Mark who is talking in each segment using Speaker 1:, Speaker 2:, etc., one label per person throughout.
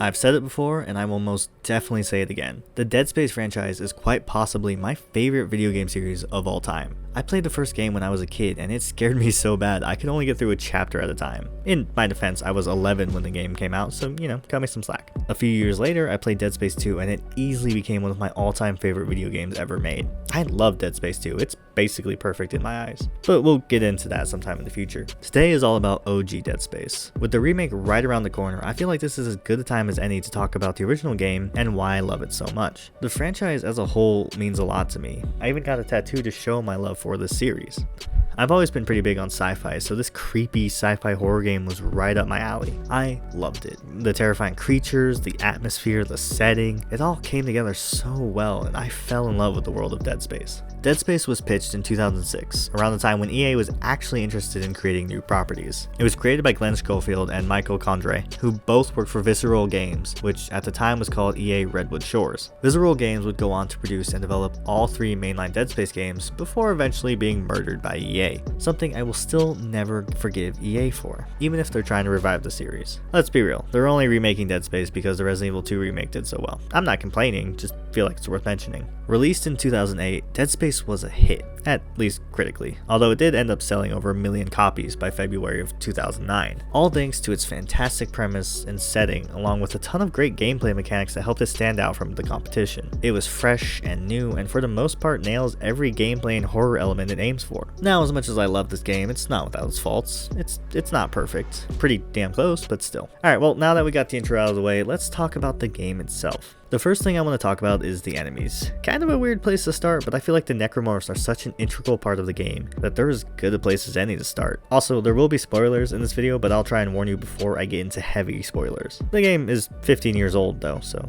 Speaker 1: I've said it before, and I will most definitely say it again. The Dead Space franchise is quite possibly my favorite video game series of all time. I played the first game when I was a kid, and it scared me so bad I could only get through a chapter at a time. In my defense, I was 11 when the game came out, so cut me some slack. A few years later, I played Dead Space 2, and it easily became one of my all-time favorite video games ever made. I love Dead Space 2, it's basically perfect in my eyes. But we'll get into that sometime in the future. Today is all about OG Dead Space. With the remake right around the corner, I feel like this is as good a time as any to talk about the original game and why I love it so much. The franchise as a whole means a lot to me. I even got a tattoo to show my love for this series. I've always been pretty big on sci-fi, so this creepy sci-fi horror game was right up my alley. I loved it. The terrifying creatures, the atmosphere, the setting, it all came together so well, and I fell in love with the world of Dead Space. Dead Space was pitched in 2006, around the time when EA was actually interested in creating new properties. It was created by Glenn Schofield and Michael Condrey, who both worked for Visceral Games, which at the time was called EA Redwood Shores. Visceral Games would go on to produce and develop all three mainline Dead Space games before eventually being murdered by EA, something I will still never forgive EA for, even if they're trying to revive the series. Let's be real, they're only remaking Dead Space because the Resident Evil 2 remake did so well. I'm not complaining, just feel like it's worth mentioning. Released in 2008, Dead Space was a hit, at least critically, although it did end up selling over 1 million copies by February of 2009, all thanks to its fantastic premise and setting, along with a ton of great gameplay mechanics that helped it stand out from the competition. It was fresh and new, and for the most part nails every gameplay and horror element it aims for. Now, as much as I love this game, it's not without its faults. It's not perfect. Pretty damn close, but still. Alright, well, now that we got the intro out of the way, let's talk about the game itself. The first thing I want to talk about is the enemies. Kind of a weird place to start, but I feel like the Necromorphs are such an integral part of the game that they're as good a place as any to start. Also, there will be spoilers in this video, but I'll try and warn you before I get into heavy spoilers. The game is 15 years old though, so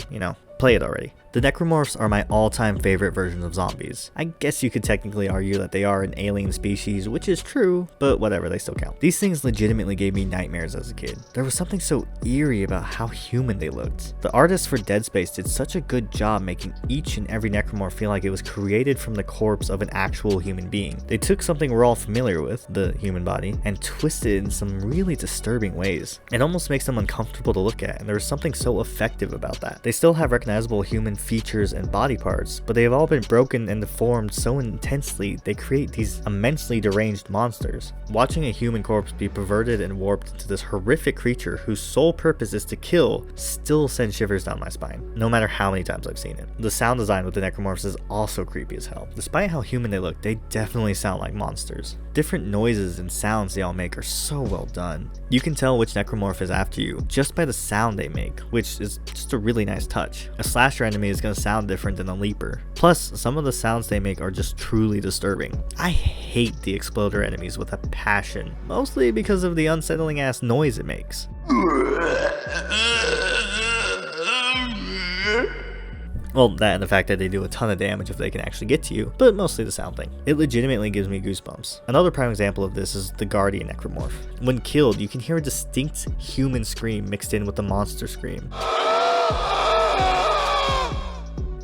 Speaker 1: play it already. The Necromorphs are my all-time favorite versions of zombies. I guess you could technically argue that they are an alien species, which is true, but whatever, they still count. These things legitimately gave me nightmares as a kid. There was something so eerie about how human they looked. The artists for Dead Space did such a good job making each and every Necromorph feel like it was created from the corpse of an actual human being. They took something we're all familiar with, the human body, and twisted it in some really disturbing ways. It almost makes them uncomfortable to look at, and there's something so effective about that. They still have recognizable human features and body parts, but they have all been broken and deformed so intensely they create these immensely deranged monsters. Watching a human corpse be perverted and warped into this horrific creature whose sole purpose is to kill still sends shivers down my spine, no matter how many times I've seen it. The sound design with the Necromorphs is also creepy as hell. Despite how human they look, they definitely sound like monsters. Different noises and sounds they all make are so well done. You can tell which Necromorph is after you just by the sound they make, which is just a really nice touch. A slasher enemy is going to sound different than a leaper. Plus, some of the sounds they make are just truly disturbing. I hate the exploder enemies with a passion, mostly because of the unsettling ass noise it makes. Well, that and the fact that they do a ton of damage if they can actually get to you, but mostly the sound thing. It legitimately gives me goosebumps. Another prime example of this is the Guardian Necromorph. When killed, you can hear a distinct human scream mixed in with the monster scream.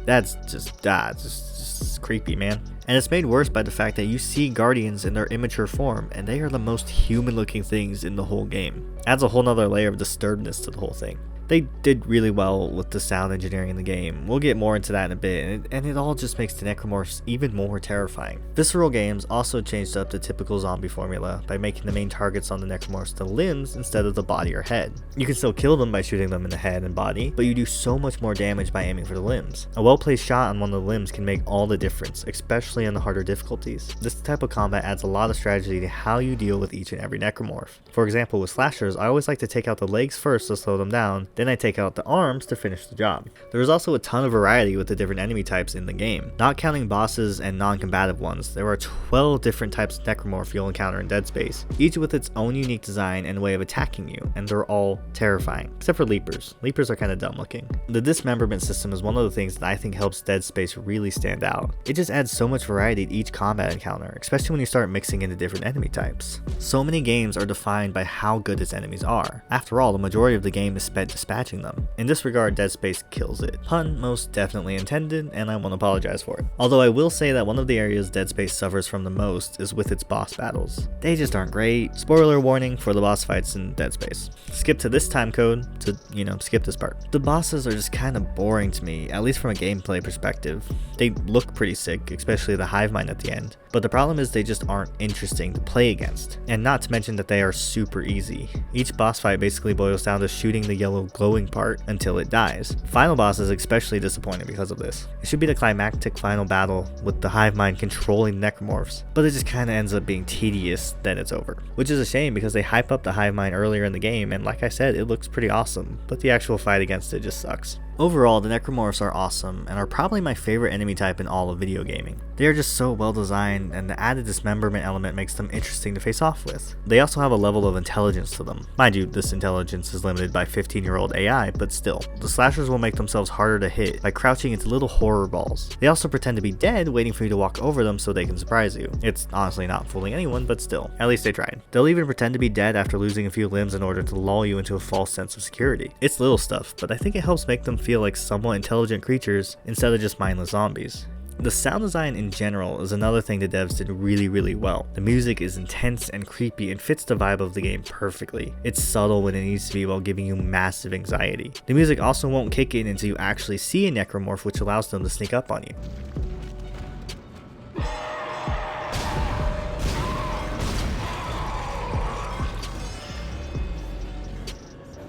Speaker 1: That's just creepy, man. And it's made worse by the fact that you see Guardians in their immature form, and they are the most human looking things in the whole game. Adds a whole nother layer of disturbedness to the whole thing. They did really well with the sound engineering in the game. We'll get more into that in a bit, and it all just makes the Necromorphs even more terrifying. Visceral Games also changed up the typical zombie formula by making the main targets on the Necromorphs the limbs instead of the body or head. You can still kill them by shooting them in the head and body, but you do so much more damage by aiming for the limbs. A well-placed shot on one of the limbs can make all the difference, especially in the harder difficulties. This type of combat adds a lot of strategy to how you deal with each and every Necromorph. For example, with slashers, I always like to take out the legs first to slow them down, then I take out the arms to finish the job. There is also a ton of variety with the different enemy types in the game. Not counting bosses and non-combative ones, there are 12 different types of Necromorph you'll encounter in Dead Space, each with its own unique design and way of attacking you, and they're all terrifying, except for Leapers. Leapers are kind of dumb looking. The dismemberment system is one of the things that I think helps Dead Space really stand out. It just adds so much variety to each combat encounter, especially when you start mixing into different enemy types. So many games are defined by how good its enemies are. After all, the majority of the game is spent dispatching them. In this regard, Dead Space kills it. Pun most definitely intended, and I won't apologize for it. Although I will say that one of the areas Dead Space suffers from the most is with its boss battles. They just aren't great. Spoiler warning for the boss fights in Dead Space. Skip to this time code to, skip this part. The bosses are just kind of boring to me, at least from a gameplay perspective. They look pretty sick, especially the hive mind at the end, but the problem is they just aren't interesting to play against, and not to mention that they are super easy. Each boss fight basically boils down to shooting the yellow glowing part until it dies. Final boss is especially disappointing because of this. It should be the climactic final battle with the hive mind controlling Necromorphs, but it just kind of ends up being tedious, then it's over. Which is a shame because they hype up the hive mind earlier in the game, and like I said, it looks pretty awesome, but the actual fight against it just sucks. Overall, the Necromorphs are awesome and are probably my favorite enemy type in all of video gaming. They are just so well designed, and the added dismemberment element makes them interesting to face off with. They also have a level of intelligence to them. Mind you, this intelligence is limited by 15-year-old AI, but still. The slashers will make themselves harder to hit by crouching into little horror balls. They also pretend to be dead, waiting for you to walk over them so they can surprise you. It's honestly not fooling anyone, but still. At least they tried. They'll even pretend to be dead after losing a few limbs in order to lull you into a false sense of security. It's little stuff, but I think it helps make them feel like somewhat intelligent creatures instead of just mindless zombies. The sound design in general is another thing the devs did really well. The music is intense and creepy and fits the vibe of the game perfectly. It's subtle when it needs to be while giving you massive anxiety. The music also won't kick in until you actually see a necromorph, which allows them to sneak up on you.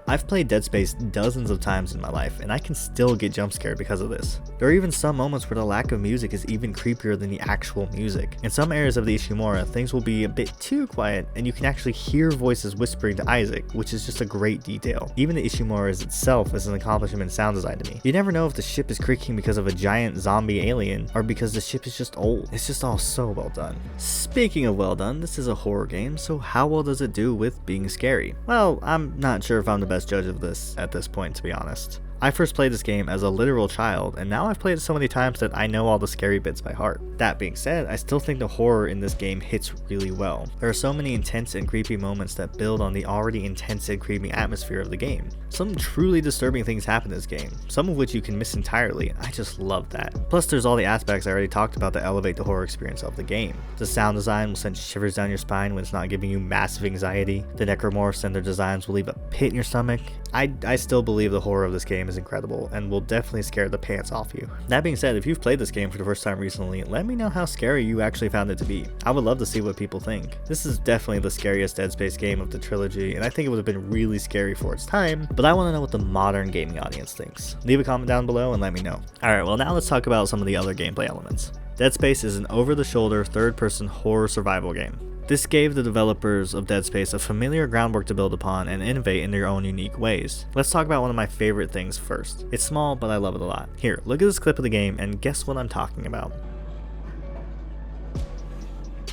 Speaker 1: I've played Dead Space dozens of times in my life, and I can still get jump scared because of this. There are even some moments where the lack of music is even creepier than the actual music. In some areas of the Ishimura, things will be a bit too quiet, and you can actually hear voices whispering to Isaac, which is just a great detail. Even the Ishimura itself is an accomplishment in sound design to me. You never know if the ship is creaking because of a giant zombie alien, or because the ship is just old. It's just all so well done. Speaking of well done, this is a horror game, so how well does it do with being scary? Well, I'm not sure if I'm the best judge of this at this point, to be honest. I first played this game as a literal child, and now I've played it so many times that I know all the scary bits by heart. That being said, I still think the horror in this game hits really well. There are so many intense and creepy moments that build on the already intense and creepy atmosphere of the game. Some truly disturbing things happen in this game, some of which you can miss entirely. I just love that. Plus there's all the aspects I already talked about that elevate the horror experience of the game. The sound design will send shivers down your spine when it's not giving you massive anxiety. The necromorphs and their designs will leave a pit in your stomach. I still believe the horror of this game is incredible and will definitely scare the pants off you. That being said, if you've played this game for the first time recently, let me know how scary you actually found it to be. I would love to see what people think. This is definitely the scariest Dead Space game of the trilogy, and I think it would have been really scary for its time, but I want to know what the modern gaming audience thinks. Leave a comment down below and let me know. Alright, well now let's talk about some of the other gameplay elements. Dead Space is an over-the-shoulder, third-person horror survival game. This gave the developers of Dead Space a familiar groundwork to build upon and innovate in their own unique ways. Let's talk about one of my favorite things first. It's small, but I love it a lot. Here, look at this clip of the game and guess what I'm talking about.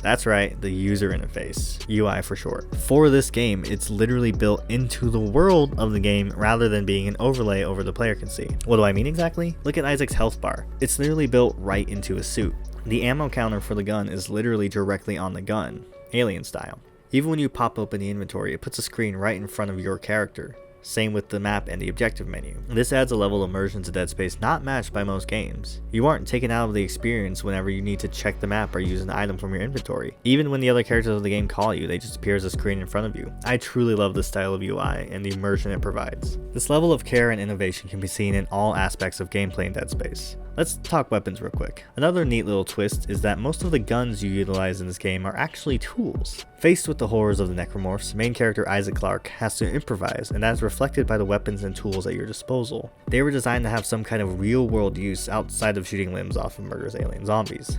Speaker 1: That's right, the user interface, UI for short. For this game, it's literally built into the world of the game rather than being an overlay over the player can see. What do I mean exactly? Look at Isaac's health bar. It's literally built right into his suit. The ammo counter for the gun is literally directly on the gun, alien style. Even when you pop open the inventory, it puts a screen right in front of your character. Same with the map and the objective menu. This adds a level of immersion to Dead Space not matched by most games. You aren't taken out of the experience whenever you need to check the map or use an item from your inventory. Even when the other characters of the game call you, they just appear as a screen in front of you. I truly love this style of UI and the immersion it provides. This level of care and innovation can be seen in all aspects of gameplay in Dead Space. Let's talk weapons real quick. Another neat little twist is that most of the guns you utilize in this game are actually tools. Faced with the horrors of the Necromorphs, main character Isaac Clarke has to improvise, and that is reflected by the weapons and tools at your disposal. They were designed to have some kind of real world use outside of shooting limbs off of murderous alien zombies.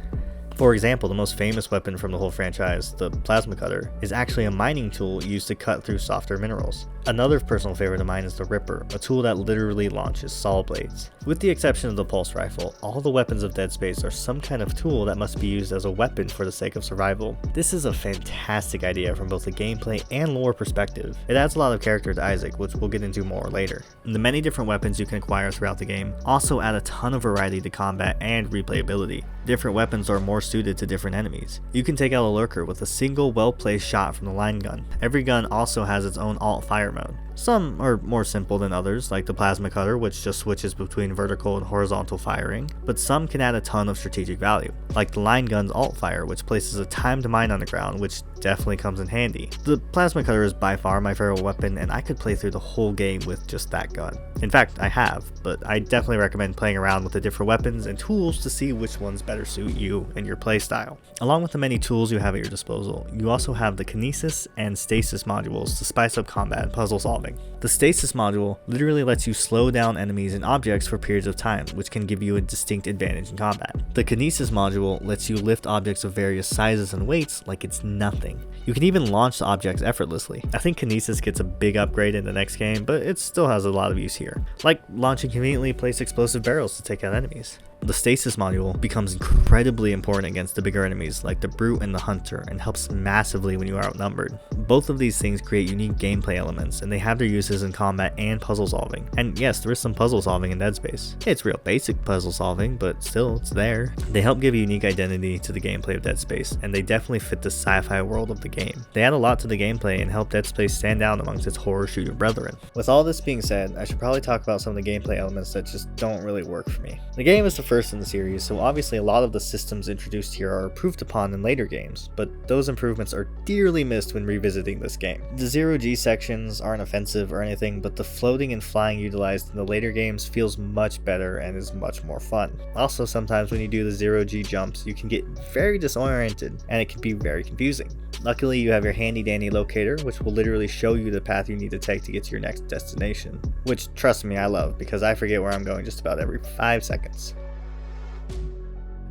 Speaker 1: For example, the most famous weapon from the whole franchise, the plasma cutter, is actually a mining tool used to cut through softer minerals. Another personal favorite of mine is the Ripper, a tool that literally launches saw blades. With the exception of the pulse rifle, all the weapons of Dead Space are some kind of tool that must be used as a weapon for the sake of survival. This is a fantastic idea from both a gameplay and lore perspective. It adds a lot of character to Isaac, which we'll get into more later. The many different weapons you can acquire throughout the game also add a ton of variety to combat and replayability. Different weapons are more suited to different enemies. You can take out a lurker with a single well-placed shot from the line gun. Every gun also has its own alt fire mode. Some are more simple than others, like the plasma cutter, which just switches between vertical and horizontal firing, but some can add a ton of strategic value, like the line gun's alt fire, which places a timed mine on the ground, which definitely comes in handy. The plasma cutter is by far my favorite weapon, and I could play through the whole game with just that gun. In fact, I have, but I definitely recommend playing around with the different weapons and tools to see which ones better suit you and your playstyle. Along with the many tools you have at your disposal, you also have the kinesis and stasis modules to spice up combat and puzzle solving. The stasis module literally lets you slow down enemies and objects for periods of time, which can give you a distinct advantage in combat. The kinesis module lets you lift objects of various sizes and weights like it's nothing. You can even launch the objects effortlessly. I think kinesis gets a big upgrade in the next game, but it still has a lot of use here, like launching conveniently placed explosive barrels to take out enemies. The stasis module becomes incredibly important against the bigger enemies like the brute and the hunter, and helps massively when you are outnumbered. Both of these things create unique gameplay elements, and they have their uses in combat and puzzle solving. And yes, there is some puzzle solving in Dead Space. It's real basic puzzle solving, but still, it's there. They help give a unique identity to the gameplay of Dead Space, and they definitely fit the sci-fi world of the game. They add a lot to the gameplay and help Dead Space stand out amongst its horror shooter brethren. With all this being said, I should probably talk about some of the gameplay elements that just don't really work for me. The game is the first in the series, so obviously a lot of the systems introduced here are improved upon in later games, but those improvements are dearly missed when revisiting this game. The zero-G sections aren't offensive or anything, but the floating and flying utilized in the later games feels much better and is much more fun. Also, sometimes when you do the zero-G jumps, you can get very disoriented and it can be very confusing. Luckily, you have your handy dandy locator, which will literally show you the path you need to take to get to your next destination, which, trust me, I love, because I forget where I'm going just about every 5 seconds.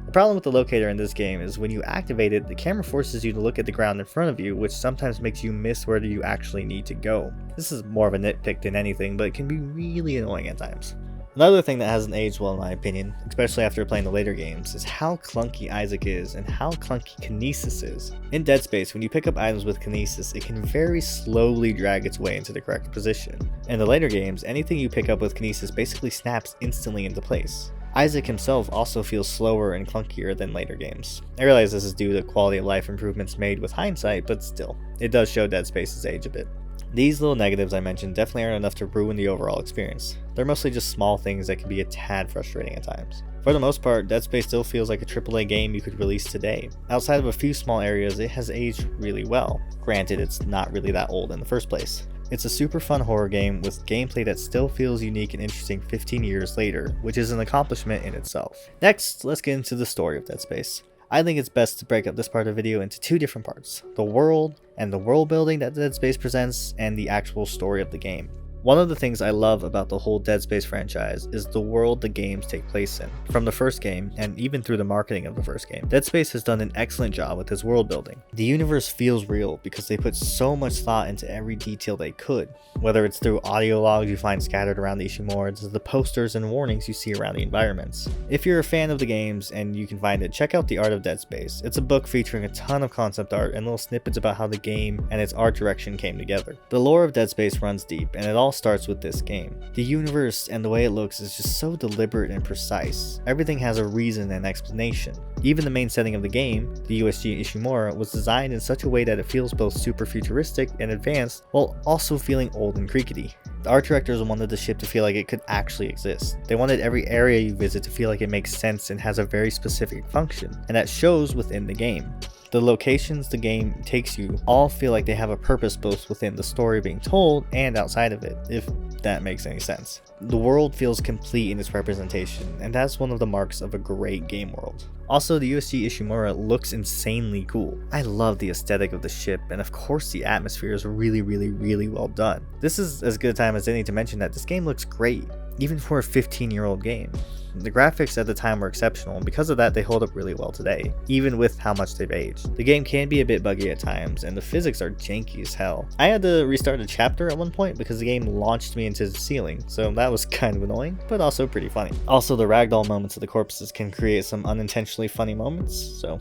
Speaker 1: The problem with the locator in this game is when you activate it, the camera forces you to look at the ground in front of you, which sometimes makes you miss where you actually need to go. This is more of a nitpick than anything, but it can be really annoying at times. Another thing that hasn't aged well in my opinion, especially after playing the later games, is how clunky Isaac is and how clunky Kinesis is. In Dead Space, when you pick up items with Kinesis, it can very slowly drag its way into the correct position. In the later games, anything you pick up with Kinesis basically snaps instantly into place. Isaac himself also feels slower and clunkier than later games. I realize this is due to quality of life improvements made with hindsight, but still, it does show Dead Space's age a bit. These little negatives I mentioned definitely aren't enough to ruin the overall experience. They're mostly just small things that can be a tad frustrating at times. For the most part, Dead Space still feels like a AAA game you could release today. Outside of a few small areas, it has aged really well. Granted, it's not really that old in the first place. It's a super fun horror game with gameplay that still feels unique and interesting 15 years later, which is an accomplishment in itself. Next, let's get into the story of Dead Space. I think it's best to break up this part of the video into two different parts: the world and the world building that Dead Space presents, and the actual story of the game. One of the things I love about the whole Dead Space franchise is the world the games take place in. From the first game, and even through the marketing of the first game, Dead Space has done an excellent job with its world building. The universe feels real because they put so much thought into every detail they could, whether it's through audio logs you find scattered around the Ishimura to the posters and warnings you see around the environments. If you're a fan of the games and you can find it, check out The Art of Dead Space. It's a book featuring a ton of concept art and little snippets about how the game and its art direction came together. The lore of Dead Space runs deep, and it all starts with this game. The universe and the way it looks is just so deliberate and precise. Everything has a reason and explanation. Even the main setting of the game, the USG Ishimura, was designed in such a way that it feels both super futuristic and advanced while also feeling old and crickety. The art directors wanted the ship to feel like it could actually exist. They wanted every area you visit to feel like it makes sense and has a very specific function, and that shows within the game. The locations the game takes you all feel like they have a purpose both within the story being told and outside of it, if that makes any sense. The world feels complete in its representation, and that's one of the marks of a great game world. Also, the USG Ishimura looks insanely cool. I love the aesthetic of the ship, and of course the atmosphere is really well done. This is as good a time as any to mention that this game looks great, even for a 15-year-old game. The graphics at the time were exceptional, and because of that they hold up really well today, even with how much they've aged. The game can be a bit buggy at times, and the physics are janky as hell. I had to restart a chapter at one point because the game launched me into the ceiling, so that was kind of annoying, but also pretty funny. Also, the ragdoll moments of the corpses can create some unintentionally funny moments, so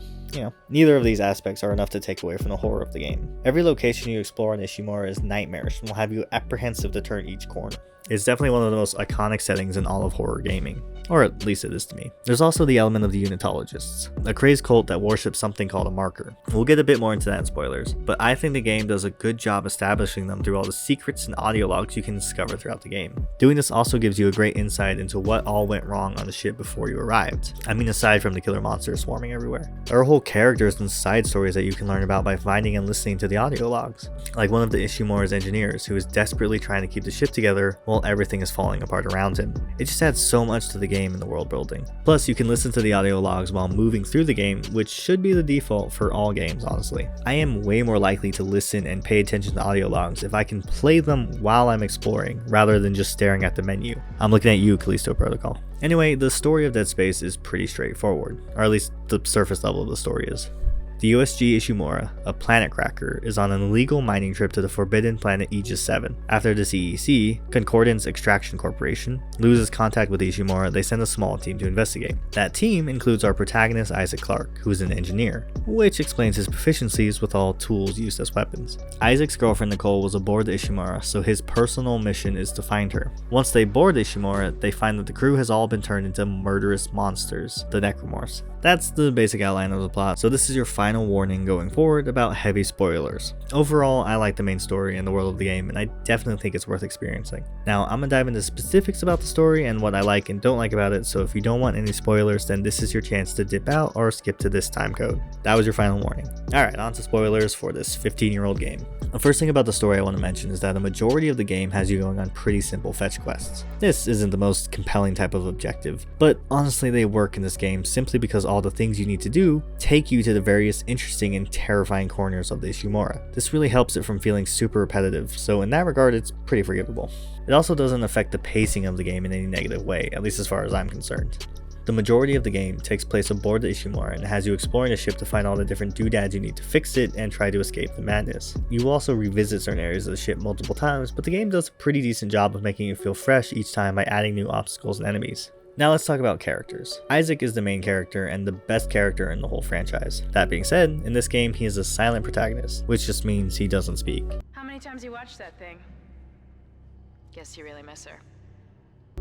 Speaker 1: neither of these aspects are enough to take away from the horror of the game. Every location you explore in Ishimura is nightmarish and will have you apprehensive to turn each corner. It's definitely one of the most iconic settings in all of horror gaming. or at least it is to me. There's also the element of the Unitologists, a crazed cult that worships something called a marker. We'll get a bit more into that in spoilers, but I think the game does a good job establishing them through all the secrets and audio logs you can discover throughout the game. Doing this also gives you a great insight into what all went wrong on the ship before you arrived. I mean, aside from the killer monsters swarming everywhere. There are whole characters and side stories that you can learn about by finding and listening to the audio logs. Like one of the Ishimura's engineers who is desperately trying to keep the ship together while everything is falling apart around him. It just adds so much to the game and the world building. Plus, you can listen to the audio logs while moving through the game, which should be the default for all games, honestly. I am way more likely to listen and pay attention to audio logs if I can play them while I'm exploring, rather than just staring at the menu. I'm looking at you, Callisto Protocol. Anyway, the story of Dead Space is pretty straightforward, or at least the surface level of the story is. The USG Ishimura, a planet cracker, is on an illegal mining trip to the forbidden planet Aegis 7. After the CEC, Concordance Extraction Corporation, loses contact with Ishimura, they send a small team to investigate. That team includes our protagonist Isaac Clarke, who is an engineer, which explains his proficiencies with all tools used as weapons. Isaac's girlfriend Nicole was aboard the Ishimura, so his personal mission is to find her. Once they board the Ishimura, they find that the crew has all been turned into murderous monsters, the Necromorphs. That's the basic outline of the plot, so this is your final warning going forward about heavy spoilers. Overall, I like the main story and the world of the game, and I definitely think it's worth experiencing. Now, I'm gonna dive into specifics about the story and what I like and don't like about it, so if you don't want any spoilers, then this is your chance to dip out or skip to this time code. That was your final warning. Alright, on to spoilers for this 15-year-old game. The first thing about the story I want to mention is that a majority of the game has you going on pretty simple fetch quests. This isn't the most compelling type of objective, but honestly they work in this game simply because all the things you need to do take you to the various interesting and terrifying corners of the Ishimura. This really helps it from feeling super repetitive, so in that regard it's pretty forgivable. It also doesn't affect the pacing of the game in any negative way, at least as far as I'm concerned. The majority of the game takes place aboard the Ishimura and has you exploring the ship to find all the different doodads you need to fix it and try to escape the madness. You will also revisit certain areas of the ship multiple times, but the game does a pretty decent job of making you feel fresh each time by adding new obstacles and enemies. Now let's talk about characters. Isaac is the main character and the best character in the whole franchise. That being said, in this game he is a silent protagonist, which just means he doesn't speak.
Speaker 2: How many times you watched that thing? Guess you really miss her.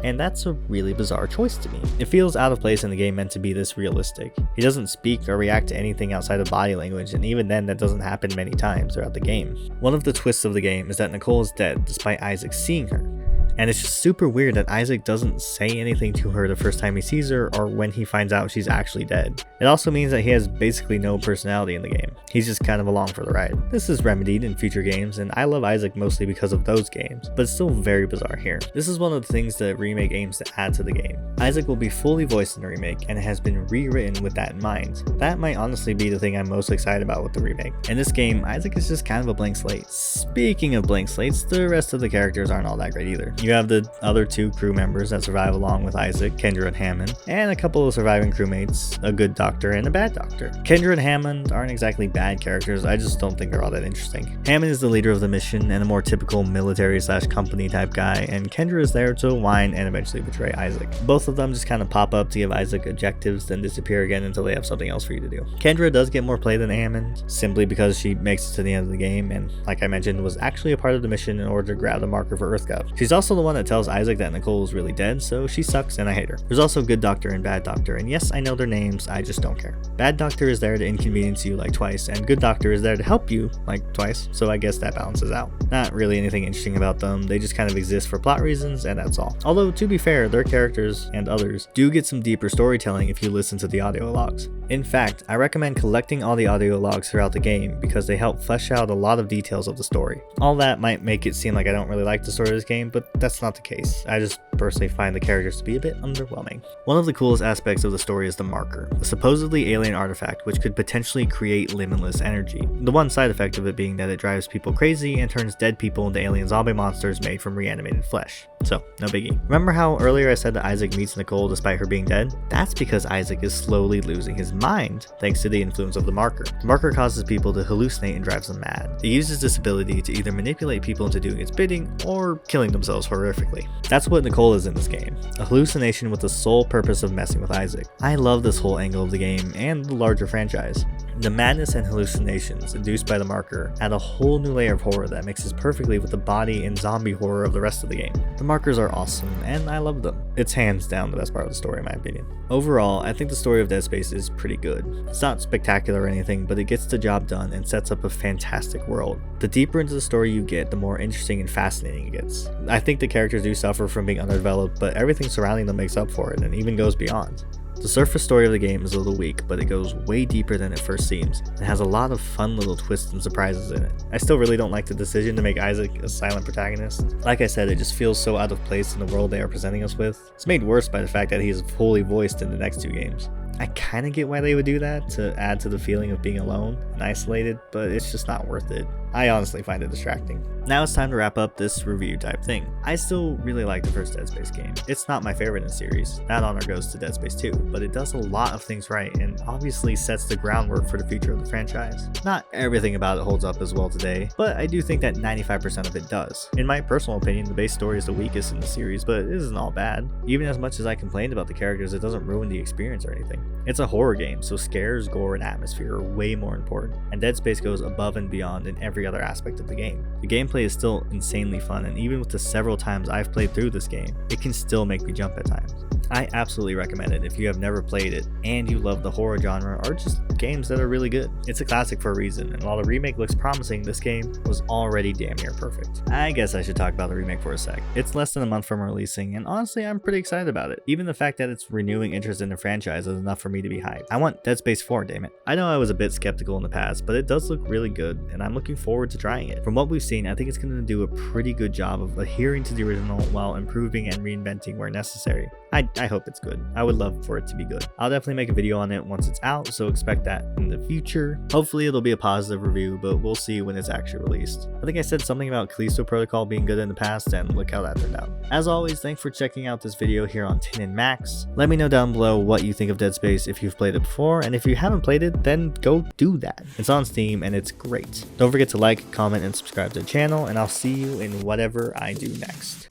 Speaker 1: And that's a really bizarre choice to me. It feels out of place in the game meant to be this realistic. He doesn't speak or react to anything outside of body language, and even then that doesn't happen many times throughout the game. One of the twists of the game is that Nicole is dead despite Isaac seeing her. And it's just super weird that Isaac doesn't say anything to her the first time he sees her or when he finds out she's actually dead. It also means that he has basically no personality in the game. He's just kind of along for the ride. This is remedied in future games, and I love Isaac mostly because of those games, but it's still very bizarre here. This is one of the things that Remake aims to add to the game. Isaac will be fully voiced in the remake, and it has been rewritten with that in mind. That might honestly be the thing I'm most excited about with the remake. In this game, Isaac is just kind of a blank slate. Speaking of blank slates, the rest of the characters aren't all that great either. You have the other two crew members that survive along with Isaac, Kendra and Hammond, and a couple of surviving crewmates, a good doctor and a bad doctor. Kendra and Hammond aren't exactly bad characters, I just don't think they're all that interesting. Hammond is the leader of the mission and a more typical military/company type guy, and Kendra is there to whine and eventually betray Isaac. Both of them just kind of pop up to give Isaac objectives, then disappear again until they have something else for you to do. Kendra does get more play than Hammond, simply because she makes it to the end of the game and, like I mentioned, was actually a part of the mission in order to grab the marker for EarthGov. She's also the one that tells Isaac that Nicole is really dead, so she sucks and I hate her. There's also Good Doctor and Bad Doctor, and yes, I know their names, I just don't care. Bad Doctor is there to inconvenience you like twice, and Good Doctor is there to help you like twice, so I guess that balances out. Not really anything interesting about them, they just kind of exist for plot reasons, and that's all. Although, to be fair, their characters, and others, do get some deeper storytelling if you listen to the audio logs. In fact, I recommend collecting all the audio logs throughout the game because they help flesh out a lot of details of the story. All that might make it seem like I don't really like the story of this game, but that's not the case. I just personally find the characters to be a bit underwhelming. One of the coolest aspects of the story is the marker, a supposedly alien artifact which could potentially create limitless energy. The one side effect of it being that it drives people crazy and turns dead people into alien zombie monsters made from reanimated flesh. So, no biggie. Remember how earlier I said that Isaac meets Nicole despite her being dead? That's because Isaac is slowly losing his mind thanks to the influence of the marker. The marker causes people to hallucinate and drives them mad. It uses this ability to either manipulate people into doing its bidding or killing themselves horrifically. That's what Nicole is in this game, a hallucination with the sole purpose of messing with Isaac. I love this whole angle of the game and the larger franchise. The madness and hallucinations induced by the marker add a whole new layer of horror that mixes perfectly with the body and zombie horror of the rest of the game. The markers are awesome, and I love them. It's hands down the best part of the story in my opinion. Overall, I think the story of Dead Space is pretty good. It's not spectacular or anything, but it gets the job done and sets up a fantastic world. The deeper into the story you get, the more interesting and fascinating it gets. I think the characters do suffer from being underdeveloped, but everything surrounding them makes up for it and even goes beyond. The surface story of the game is a little weak, but it goes way deeper than it first seems, and has a lot of fun little twists and surprises in it. I still really don't like the decision to make Isaac a silent protagonist. Like I said, it just feels so out of place in the world they are presenting us with. It's made worse by the fact that he is fully voiced in the next two games. I kinda get why they would do that, to add to the feeling of being alone and isolated, but it's just not worth it. I honestly find it distracting. Now it's time to wrap up this review type thing. I still really like the first Dead Space game. It's not my favorite in the series, that honor goes to Dead Space 2, but it does a lot of things right and obviously sets the groundwork for the future of the franchise. Not everything about it holds up as well today, but I do think that 95% of it does. In my personal opinion, the base story is the weakest in the series, but it isn't all bad. Even as much as I complained about the characters, it doesn't ruin the experience or anything. It's a horror game, so scares, gore, and atmosphere are way more important, and Dead Space goes above and beyond in every other aspect of the game. The gameplay is still insanely fun, and even with the several times I've played through this game, it can still make me jump at times. I absolutely recommend it if you have never played it and you love the horror genre or just games that are really good. It's a classic for a reason, and while the remake looks promising, this game was already damn near perfect. I guess I should talk about the remake for a sec. It's less than a month from releasing, and honestly I'm pretty excited about it. Even the fact that it's renewing interest in the franchise is enough for me to be hyped. I want Dead Space 4, damn it. I know I was a bit skeptical in the past, but it does look really good, and I'm looking forward to trying it. From what we've seen, I think it's going to do a pretty good job of adhering to the original while improving and reinventing where necessary. I hope it's good. I would love for it to be good. I'll definitely make a video on it once it's out, so expect that in the future. Hopefully it'll be a positive review, but we'll see when it's actually released. I think I said something about Callisto Protocol being good in the past, and look how that turned out. As always, thanks for checking out this video here on Tin and Max. Let me know down below what you think of Dead Space if you've played it before, and if you haven't played it, then go do that. It's on Steam and it's great. Don't forget to like, comment, and subscribe to the channel, and I'll see you in whatever I do next.